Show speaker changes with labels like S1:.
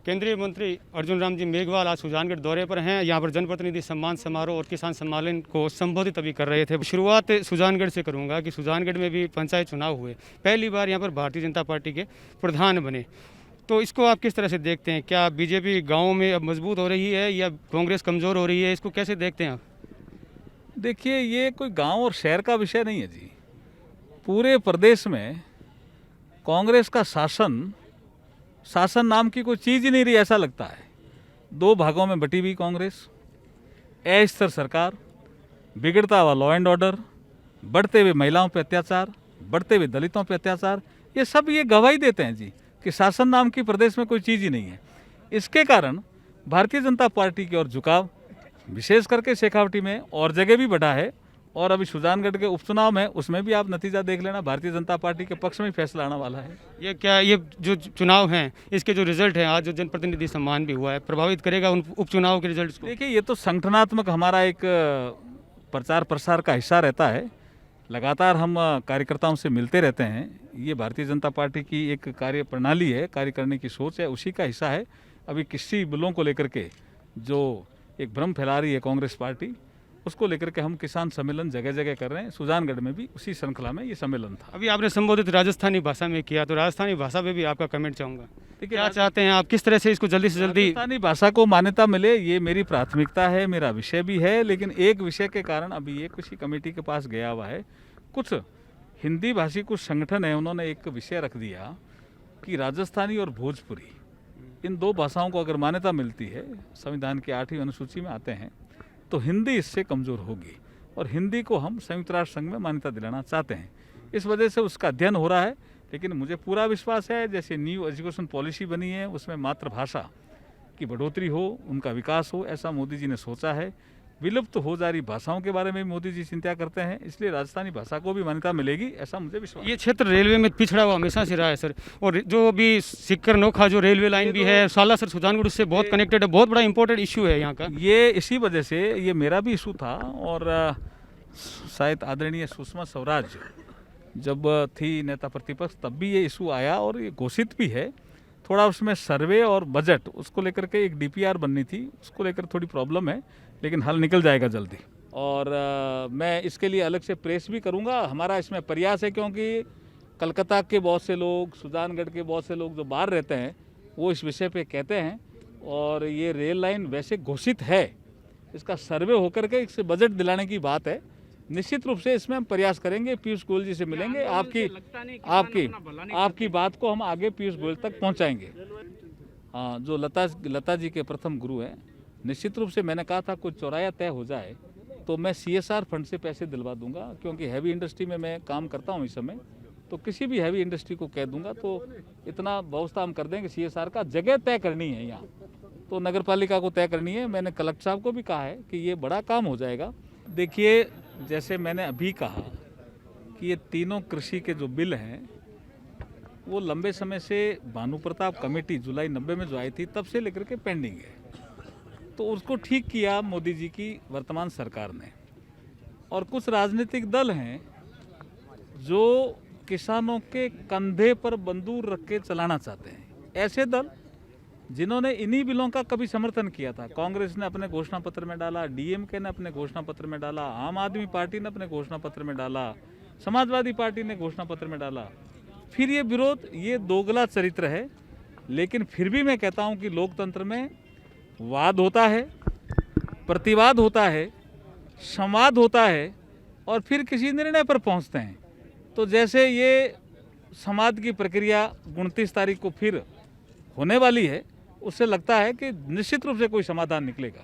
S1: केंद्रीय मंत्री अर्जुन राम जी मेघवाल आज सुजानगढ़ दौरे पर हैं। यहाँ पर जनप्रतिनिधि सम्मान समारोह और किसान सम्मेलन को संबोधित अभी कर रहे थे। शुरुआत सुजानगढ़ से करूँगा कि सुजानगढ़ में भी पंचायत चुनाव हुए, पहली बार यहाँ पर भारतीय जनता पार्टी के प्रधान बने, तो इसको आप किस तरह से देखते हैं? क्या बीजेपी गाँव में अब मजबूत हो रही है या कांग्रेस कमज़ोर हो रही है? इसको कैसे देखते हैं आप?
S2: देखिए, ये कोई गांव और शहर का विषय नहीं है जी। पूरे प्रदेश में कांग्रेस का शासन नाम की कोई चीज़ ही नहीं रही, ऐसा लगता है। दो भागों में बटी हुई कांग्रेस, अस्थिर सरकार, बिगड़ता हुआ लॉ एंड ऑर्डर, बढ़ते हुए महिलाओं पे अत्याचार, बढ़ते हुए दलितों पे अत्याचार, ये सब ये गवाही देते हैं जी कि शासन नाम की प्रदेश में कोई चीज़ ही नहीं है। इसके कारण भारतीय जनता पार्टी की ओर झुकाव विशेष करके शेखावटी में और जगह भी बढ़ा है। और अभी सुजानगढ़ के उपचुनाव में उसमें भी आप नतीजा देख लेना, भारतीय जनता पार्टी के पक्ष में ही फैसला आने वाला है।
S1: ये जो चुनाव हैं, इसके जो रिजल्ट हैं, आज जो जनप्रतिनिधि सम्मान भी हुआ है, प्रभावित करेगा उन उपचुनाव के रिजल्ट को?
S2: देखिए, ये तो संगठनात्मक हमारा एक प्रचार प्रसार का हिस्सा रहता है। लगातार हम कार्यकर्ताओं से मिलते रहते हैं। ये भारतीय जनता पार्टी की एक कार्य प्रणाली है, कार्य करने की सोच है, उसी का हिस्सा है। अभी किसी बिलों को लेकर के जो एक भ्रम फैला रही है कांग्रेस पार्टी, उसको लेकर के हम किसान सम्मेलन जगह जगह कर रहे हैं। सुजानगढ़ में भी उसी श्रृंखला में ये सम्मेलन था।
S1: अभी आपने संबोधित राजस्थानी भाषा में किया, तो राजस्थानी भाषा पे भी आपका कमेंट चाहूँगा। क्या चाहते हैं आप, किस तरह से इसको जल्दी से जल्दी?
S2: राजस्थानी भाषा को मान्यता मिले, ये मेरी प्राथमिकता है, मेरा विषय भी है। लेकिन एक विषय के कारण अभी ये किसी कमेटी के पास गया हुआ है। कुछ हिंदी भाषी कुछ संगठन है, उन्होंने एक विषय रख दिया कि राजस्थानी और भोजपुरी, इन दो भाषाओं को अगर मान्यता मिलती है, संविधान की 8वीं अनुसूची में आते हैं, तो हिंदी इससे कमज़ोर होगी। और हिंदी को हम संयुक्त राष्ट्र संघ में मान्यता दिलाना चाहते हैं। इस वजह से उसका अध्ययन हो रहा है। लेकिन मुझे पूरा विश्वास है, जैसे न्यू एजुकेशन पॉलिसी बनी है, उसमें मातृभाषा की बढ़ोतरी हो, उनका विकास हो, ऐसा मोदी जी ने सोचा है। विलुप्त हो जा रही भाषाओं के बारे में मोदी जी चिंता करते हैं, इसलिए राजस्थानी भाषा को भी मान्यता मिलेगी, ऐसा मुझे विश्वास।
S1: ये क्षेत्र रेलवे में पिछड़ा हुआ हमेशा से रहा है सर, और जो भी सिक्कर नोखा जो रेलवे लाइन भी है, सालासर सुजानगढ़ उससे बहुत कनेक्टेड है, बहुत बड़ा इंपॉर्टेंट इशू है यहाँ का।
S2: ये इसी वजह से ये मेरा भी इशू था। और शायद आदरणीय सुषमा स्वराज जब थी नेता प्रतिपक्ष, तब भी ये इशू आया और ये घोषित भी है। थोड़ा उसमें सर्वे और बजट, उसको लेकर के एक DPR बननी थी, उसको लेकर थोड़ी प्रॉब्लम है, लेकिन हल निकल जाएगा जल्दी। और मैं इसके लिए अलग से प्रेस भी करूंगा। हमारा इसमें प्रयास है, क्योंकि कलकत्ता के बहुत से लोग, सुजानगढ़ के बहुत से लोग जो बाहर रहते हैं, वो इस विषय पे कहते हैं। और ये रेल लाइन वैसे घोषित है, इसका सर्वे होकर के इससे बजट दिलाने की बात है। निश्चित रूप से इसमें हम प्रयास करेंगे, पीयूष गोयल जी से मिलेंगे। आपकी बात को हम आगे पीयूष गोयल तक पहुँचाएँगे। हाँ, जो लता जी के प्रथम गुरु हैं, निश्चित रूप से मैंने कहा था कुछ चौराया तय हो जाए तो मैं CSR फंड से पैसे दिलवा दूंगा, क्योंकि हैवी इंडस्ट्री में मैं काम करता हूँ इस समय। तो किसी भी हैवी इंडस्ट्री को कह दूंगा तो इतना व्यवस्था हम कर देंगे। CSR का जगह तय करनी है, यहाँ तो नगर पालिका को तय करनी है। मैंने कलेक्टर साहब को भी कहा है कि ये बड़ा काम हो जाएगा। देखिए, जैसे मैंने अभी कहा कि ये तीनों कृषि के जो बिल हैं, वो लंबे समय से भानु प्रताप कमेटी जुलाई 90 में जो आई थी, तब से लेकर के पेंडिंग है। तो उसको ठीक किया मोदी जी की वर्तमान सरकार ने। और कुछ राजनीतिक दल हैं जो किसानों के कंधे पर बंदूक रख के चलाना चाहते हैं। ऐसे दल जिन्होंने इन्हीं बिलों का कभी समर्थन किया था, कांग्रेस ने अपने घोषणा पत्र में डाला, DMK ने अपने घोषणा पत्र में डाला, आम आदमी पार्टी ने अपने घोषणा पत्र में डाला, समाजवादी पार्टी ने घोषणा पत्र में डाला। फिर ये विरोध, ये दोगला चरित्र है। लेकिन फिर भी मैं कहता हूँ कि लोकतंत्र में वाद होता है, प्रतिवाद होता है, संवाद होता है, और फिर किसी निर्णय पर पहुंचते हैं। तो जैसे ये संवाद की प्रक्रिया 29 तारीख को फिर होने वाली है, उससे लगता है कि निश्चित रूप से कोई समाधान निकलेगा।